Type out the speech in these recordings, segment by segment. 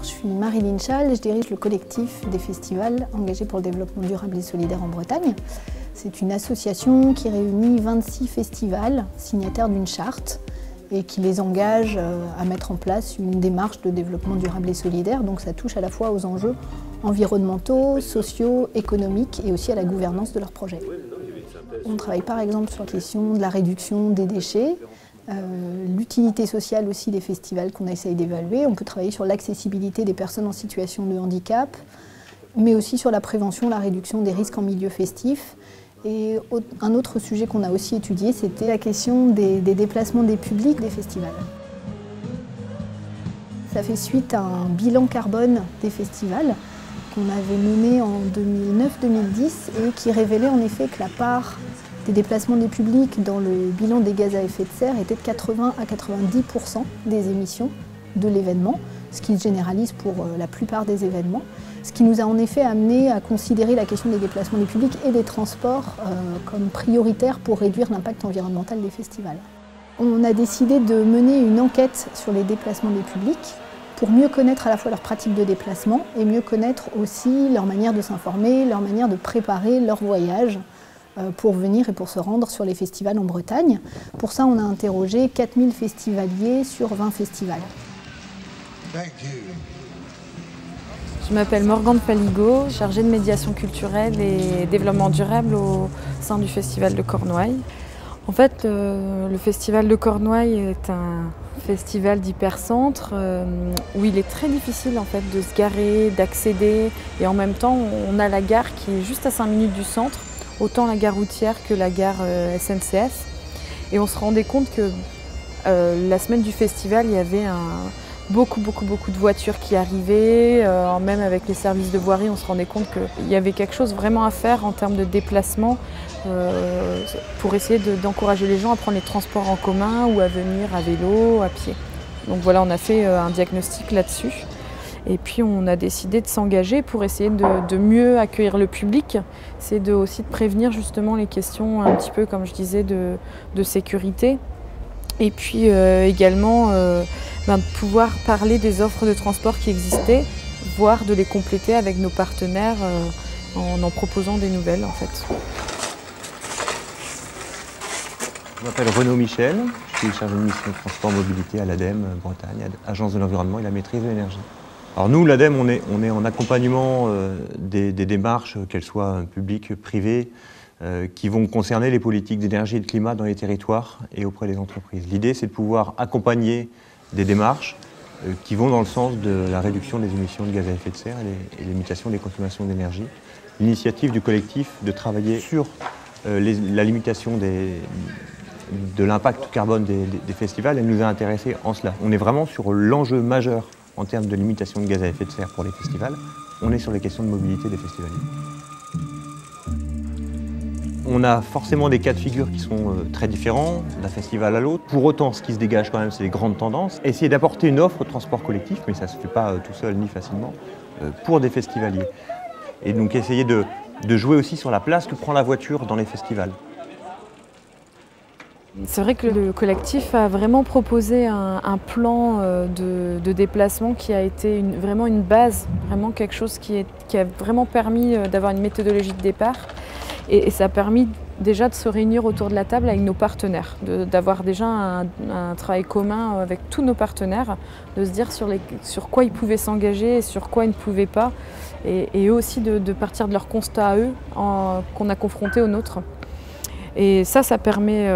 Je suis Marie-Line Schall et je dirige le collectif des festivals engagés pour le développement durable et solidaire en Bretagne. C'est une association qui réunit 26 festivals signataires d'une charte et qui les engage à mettre en place une démarche de développement durable et solidaire. Donc ça touche à la fois aux enjeux environnementaux, sociaux, économiques et aussi à la gouvernance de leurs projets. On travaille par exemple sur la question de la réduction des déchets, l'utilité sociale aussi des festivals qu'on essaye d'évaluer. On peut travailler sur l'accessibilité des personnes en situation de handicap, mais aussi sur la prévention, la réduction des risques en milieu festif. Et un autre sujet qu'on a aussi étudié, c'était la question des déplacements des publics des festivals. Ça fait suite à un bilan carbone des festivals qu'on avait mené en 2009-2010 et qui révélait en effet que la part des déplacements des publics dans le bilan des gaz à effet de serre était de 80 à 90% des émissions de l'événement, ce qui se généralise pour la plupart des événements. Ce qui nous a en effet amené à considérer la question des déplacements des publics et des transports comme prioritaires pour réduire l'impact environnemental des festivals. On a décidé de mener une enquête sur les déplacements des publics pour mieux connaître à la fois leurs pratiques de déplacement et mieux connaître aussi leur manière de s'informer, leur manière de préparer leur voyage pour venir et pour se rendre sur les festivals en Bretagne. Pour ça, on a interrogé 4000 festivaliers sur 20 festivals. Je m'appelle Morgane Paligot, chargée de médiation culturelle et développement durable au sein du Festival de Cornouailles. En fait, le Festival de Cornouailles est un festival d'hypercentre où il est très difficile en fait, de se garer, d'accéder, et en même temps on a la gare qui est juste à 5 minutes du centre, autant la gare routière que la gare SNCF. Et on se rendait compte que la semaine du festival, il y avait beaucoup de voitures qui arrivaient, même avec les services de voirie, on se rendait compte qu'il y avait quelque chose vraiment à faire en termes de déplacement pour essayer d'encourager les gens à prendre les transports en commun ou à venir à vélo, à pied. Donc voilà, on a fait un diagnostic là-dessus. Et puis on a décidé de s'engager pour essayer de mieux accueillir le public. C'est aussi de prévenir justement les questions un petit peu, comme je disais, de sécurité. Et puis également de pouvoir parler des offres de transport qui existaient, voire de les compléter avec nos partenaires en proposant des nouvelles en fait. Je m'appelle Renaud Michel, je suis chargé de mission de transport mobilité à l'ADEME Bretagne, Agence de l'environnement et la maîtrise de l'énergie. Alors nous, l'ADEME, on est en accompagnement des démarches, qu'elles soient publiques, privées, qui vont concerner les politiques d'énergie et de climat dans les territoires et auprès des entreprises. L'idée, c'est de pouvoir accompagner des démarches qui vont dans le sens de la réduction des émissions de gaz à effet de serre et limitation des consommations d'énergie. L'initiative du collectif de travailler sur la limitation de l'impact carbone des festivals, elle nous a intéressés en cela. On est vraiment sur l'enjeu majeur en termes de limitation de gaz à effet de serre pour les festivals. On est sur les questions de mobilité des festivaliers. On a forcément des cas de figure qui sont très différents d'un festival à l'autre. Pour autant, ce qui se dégage quand même, c'est les grandes tendances. Essayer d'apporter une offre de transport collectif, mais ça ne se fait pas tout seul ni facilement, pour des festivaliers. Et donc essayer de jouer aussi sur la place que prend la voiture dans les festivals. C'est vrai que le collectif a vraiment proposé un plan de déplacement qui a été vraiment une base, vraiment quelque chose qui a vraiment permis d'avoir une méthodologie de départ. Et ça a permis déjà de se réunir autour de la table avec nos partenaires, d'avoir déjà un travail commun avec tous nos partenaires, de se dire sur quoi ils pouvaient s'engager et sur quoi ils ne pouvaient pas, et eux aussi de partir de leurs constats à eux qu'on a confrontés aux nôtres. Et ça permet,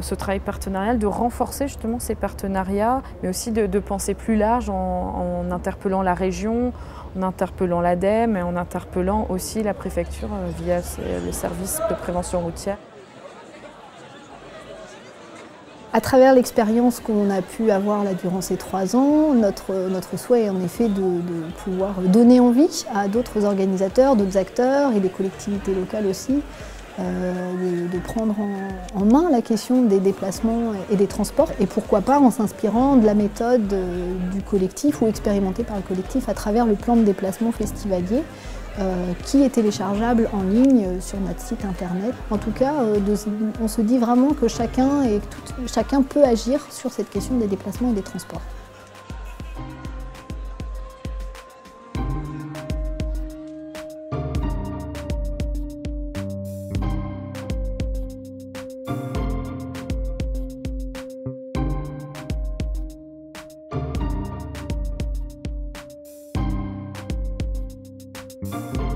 ce travail partenarial, de renforcer justement ces partenariats, mais aussi de penser plus large en interpellant la région, en interpellant l'ADEME et en interpellant aussi la préfecture via le service de prévention routière. À travers l'expérience qu'on a pu avoir là, durant ces 3 ans, notre souhait est en effet de pouvoir donner envie à d'autres organisateurs, d'autres acteurs et des collectivités locales aussi, de prendre en main la question des déplacements et des transports, et pourquoi pas en s'inspirant de la méthode du collectif ou expérimentée par le collectif à travers le plan de déplacement festivalier qui est téléchargeable en ligne sur notre site internet. En tout cas, on se dit vraiment que chacun peut agir sur cette question des déplacements et des transports. Merci.